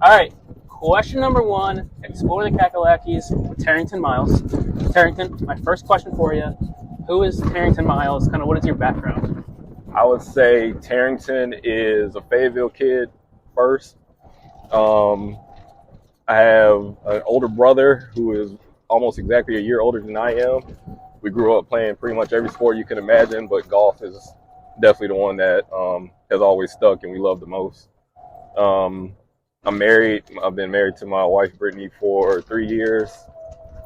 All right. Question number one, explore the Cackalackis with Terrington Myles. Terrington, my first question for you, who is Terrington Myles? Kind of what is your background? I would say Terrington is a Fayetteville kid first. Um, I have an older brother who is almost exactly a year older than I am. We grew up playing pretty much every sport you can imagine, but golf is definitely the one that has always stuck and we love the most. Um, I'm married. I've been married to my wife, Brittany, for 3 years.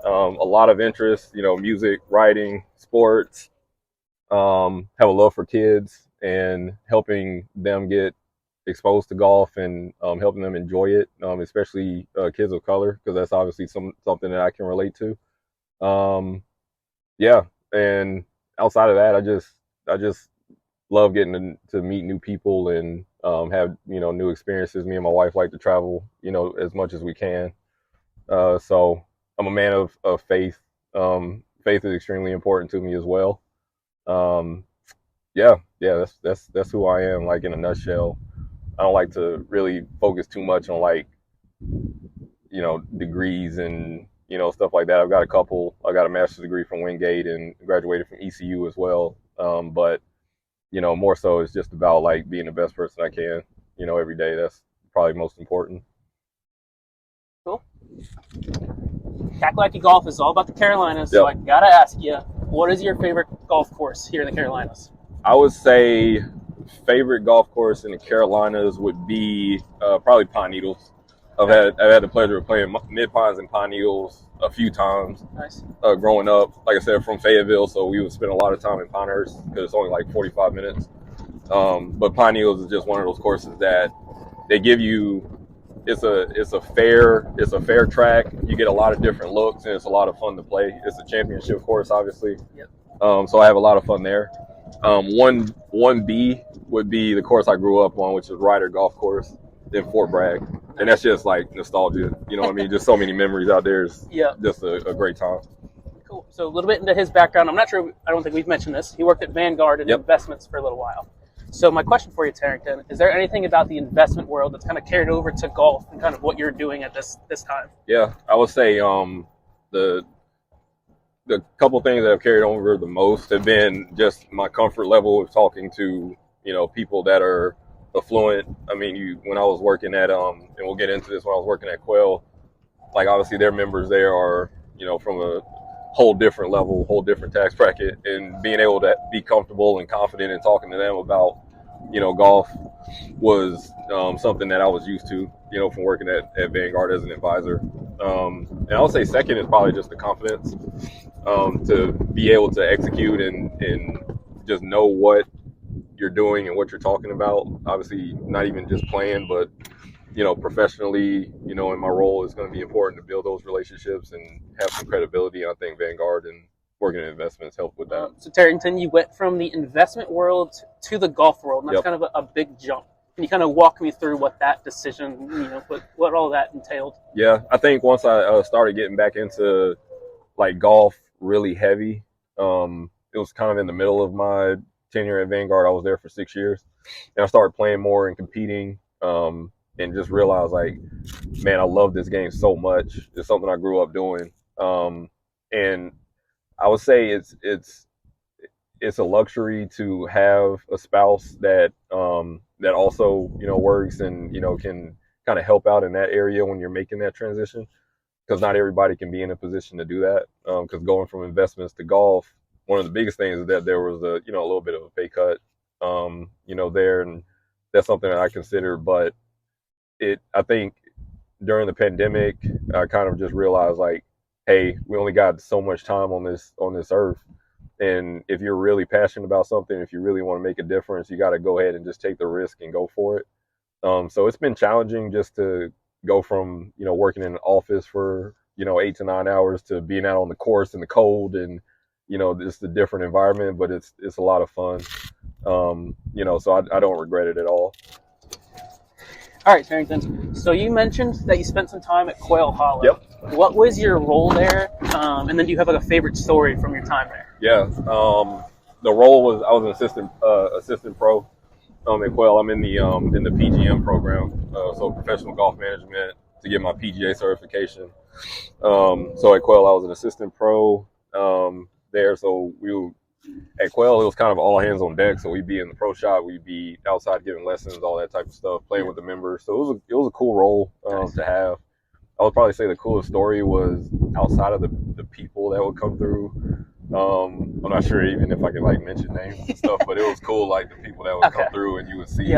A lot of interest, music, writing, sports. Have a love for kids and helping them get exposed to golf and helping them enjoy it, especially kids of color, because that's obviously something that I can relate to. Um, yeah, and outside of that, I just love getting to meet new people and have new experiences. Me and my wife like to travel, as much as we can. So I'm a man of faith. Faith is extremely important to me as well. Um, yeah, that's who I am, like in a nutshell. I don't like to really focus too much on like degrees and stuff like that. I've got a couple. I got a master's degree from Wingate and graduated from ECU as well. But more so it's just about like being the best person I can. Every day. That's probably most important. Cool. Cackalacky golf is all about the Carolinas, so Yep. I gotta ask you, what is your favorite golf course here in the Carolinas? I would say favorite golf course in the Carolinas would be probably Pine Needles. I've had the pleasure of playing Mid Pines and Pine Needles a few times. Nice. Growing up, like I said, from Fayetteville, so we would spend a lot of time in Pinehurst because it's only like 45 minutes. But Pine Needles is just one of those courses that they give you. It's a fair track. You get a lot of different looks, and it's a lot of fun to play. It's a championship course, obviously. Yep. So I have a lot of fun there. One B would be the course I grew up on, which is Ryder Golf Course in Fort Bragg, and that's just like nostalgia. You know what I mean? Just so many memories out there. It's Yeah. just a great time. Cool. So a little bit into his background. I'm not sure. I don't think we've mentioned this. He worked at Vanguard Investments for a little while. So my question for you, Terrington, is there anything about the investment world that's kind of carried over to golf and kind of what you're doing at this time? Yeah, I would say the couple things that have carried over the most have been just my comfort level of talking to people that are affluent. I mean, when I was working at and we'll get into this, when I was working at Quail, like obviously their members there are from a whole different level, whole different tax bracket, and being able to be comfortable and confident in talking to them about golf was something that I was used to from working at Vanguard as an advisor. And I would say second is probably just the confidence to be able to execute and just know what you're doing and what you're talking about. Obviously, not even just playing, but professionally, in my role, it's going to be important to build those relationships and have some credibility. I think Vanguard and working in investments help with that. So Terrington, you went from the investment world to the golf world, and that's Yep. kind of a big jump. Can you kind of walk me through what that decision, what all that entailed? Yeah, I think once I started getting back into like golf really heavy, it was kind of in the middle of my tenure at Vanguard. I was there for 6 years, and I started playing more and competing. And just realized like, man, I love this game so much. It's something I grew up doing. And I would say it's a luxury to have a spouse that that also works and can kind of help out in that area when you're making that transition, because not everybody can be in a position to do that. Because going from investments to golf, one of the biggest things is that there was a little bit of a pay cut there, and that's something that I consider. But I think during the pandemic, I kind of just realized like, hey, we only got so much time on this earth, and if you're really passionate about something, if you really want to make a difference, you got to go ahead and just take the risk and go for it. So it's been challenging just to go from working in an office for 8 to 9 hours to being out on the course in the cold and just a different environment, but it's a lot of fun. So I don't regret it at all. All right, Terrington. So you mentioned that you spent some time at Quail Hollow. Yep. What was your role there? And then do you have like a favorite story from your time there? Yeah. The role was I was an assistant pro. At Quail, I'm in the PGM program, so professional golf management to get my PGA certification. So at Quail, I was an assistant pro there. So at Quail, it was kind of all hands on deck. So we'd be in the pro shop, we'd be outside giving lessons, all that type of stuff, playing with the members. So it was a cool role to have. I would probably say the coolest story was outside of the people that would come through. I'm not sure even if I could like mention names and stuff, but it was cool, like the people that would come through and you would see,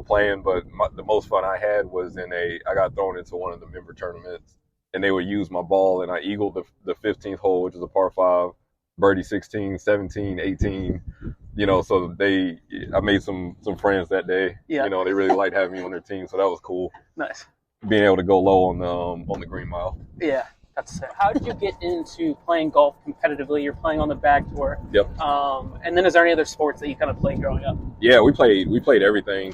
playing. But the most fun I had was I got thrown into one of the member tournaments, and they would use my ball, and I eagled the 15th hole, which is a par 5, birdie 16, 17, 18. So I made some friends that day. Yeah. They really liked having me on their team, so that was cool. Nice. Being able to go low on the green mile. Yeah, that's it. How did you get into playing golf competitively? You're playing on the bag tour. Yep. And then is there any other sports that you kind of played growing up? Yeah, we played everything.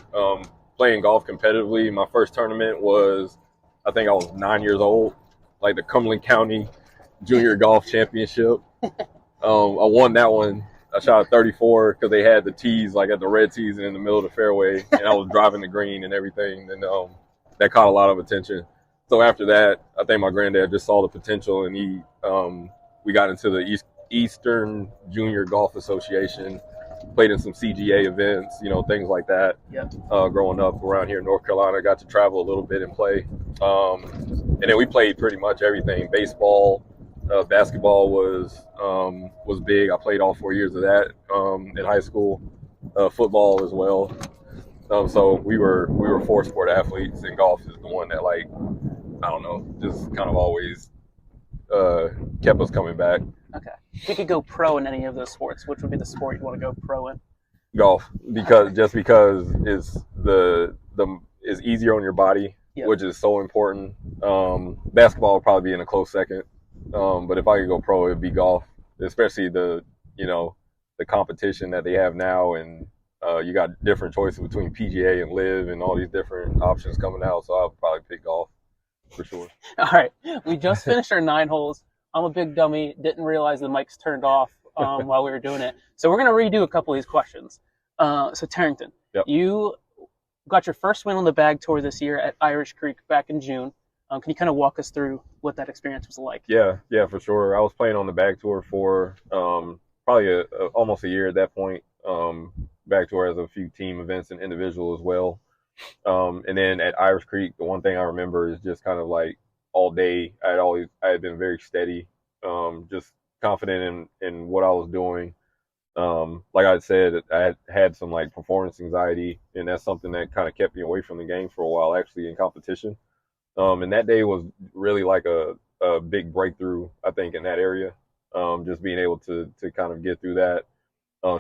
Playing golf competitively, my first tournament was, I think I was 9 years old, like the Cumberland County Junior Golf Championship. I won that one. I shot a 34 because they had the tees like at the red tees and in the middle of the fairway, and I was driving the green and everything. And that caught a lot of attention. So after that, I think my granddad just saw the potential, and we got into the Eastern Junior Golf Association, played in some CGA events, things like that. Yep. Growing up around here in North Carolina, got to travel a little bit and play. And then we played pretty much everything. Baseball, basketball was big. I played all 4 years of that in high school. Football as well. So we were 4-sport athletes, and golf is the one that, like, I don't know, just kind of always kept us coming back. Okay. If you could go pro in any of those sports, which would be the sport you'd want to go pro in? Golf, because it's easier on your body, which is so important. Basketball would probably be in a close second, but if I could go pro, it'd be golf, especially the competition that they have now, and you got different choices between PGA and Live and all these different options coming out. So I'll probably pick golf for sure. All right. We just finished our 9 holes. I'm a big dummy. Didn't realize the mics turned off while we were doing it. So we're going to redo a couple of these questions. So Terrington, you got your first win on the bag tour this year at Irish Creek back in June. Can you kind of walk us through what that experience was like? Yeah, for sure. I was playing on the bag tour for probably almost a year at that point. Bag tour has a few team events and individual as well. And then at Irish Creek, the one thing I remember is just kind of like all day, I had been very steady, just confident in what I was doing. Like I said, I had some like performance anxiety, and that's something that kind of kept me away from the game for a while, actually, in competition. And that day was really like a big breakthrough, I think, in that area. Just being able to kind of get through that.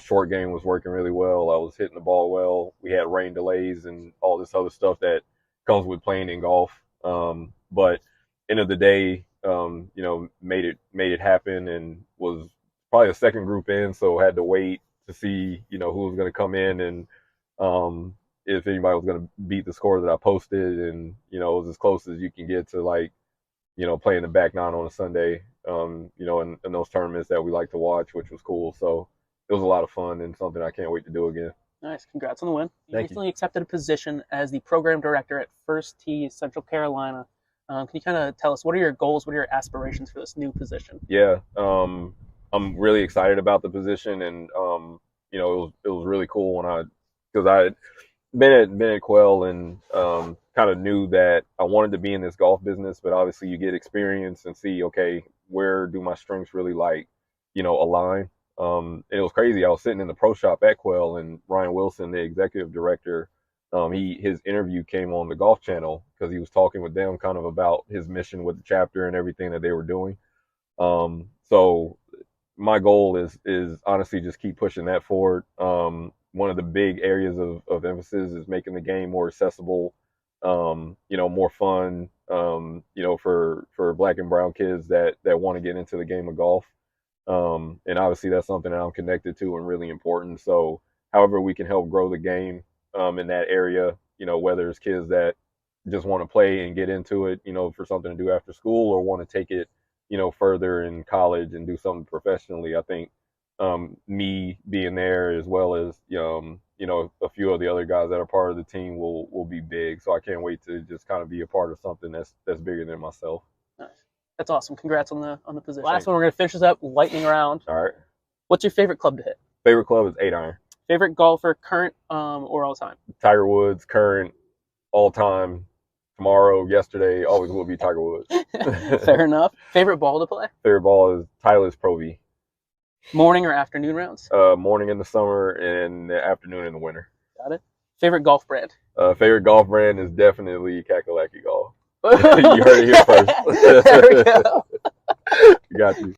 Short game was working really well. I was hitting the ball well. We had rain delays and all this other stuff that comes with playing in golf. But end of the day, made it happen, and was probably a second group in, so had to wait to see, who was going to come in and if anybody was going to beat the score that I posted, and it was as close as you can get to, like, playing the back nine on a Sunday, in those tournaments that we like to watch, which was cool. So it was a lot of fun and something I can't wait to do again. Nice. Congrats on the win. You Thank recently accepted a position as the program director at First Tee, Central Carolina. Can you kind of tell us, what are your goals, what are your aspirations for this new position? Yeah, I'm really excited about the position, and it was really cool because I had been at Quail and kind of knew that I wanted to be in this golf business, but obviously you get experience and see, okay, where do my strengths really align? It was crazy. I was sitting in the pro shop at Quail, and Ryan Wilson, the executive director, his interview came on the Golf Channel because he was talking with them kind of about his mission with the chapter and everything that they were doing. So my goal is honestly just keep pushing that forward. One of the big areas of emphasis is making the game more accessible, more fun, for black and brown kids that want to get into the game of golf. And obviously that's something that I'm connected to and really important. So however we can help grow the game in that area, whether it's kids that just want to play and get into it, for something to do after school, or want to take it, further in college and do something professionally. I think me being there, as well as a few of the other guys that are part of the team will be big. So I can't wait to just kind of be a part of something that's bigger than myself. Nice. That's awesome. Congrats on the position. Last one, we're going to finish this up, lightning round. All right. What's your favorite club to hit? Favorite club is 8-iron. Favorite golfer, current or all time? Tiger Woods, current, all time, tomorrow, yesterday, always will be Tiger Woods. Fair enough. Favorite ball to play? Favorite ball is Titleist Pro V. Morning or afternoon rounds? Morning in the summer and the afternoon in the winter. Got it. Favorite golf brand? Favorite golf brand is definitely Cackalacky Golf. You heard it here first. There we go. Got you.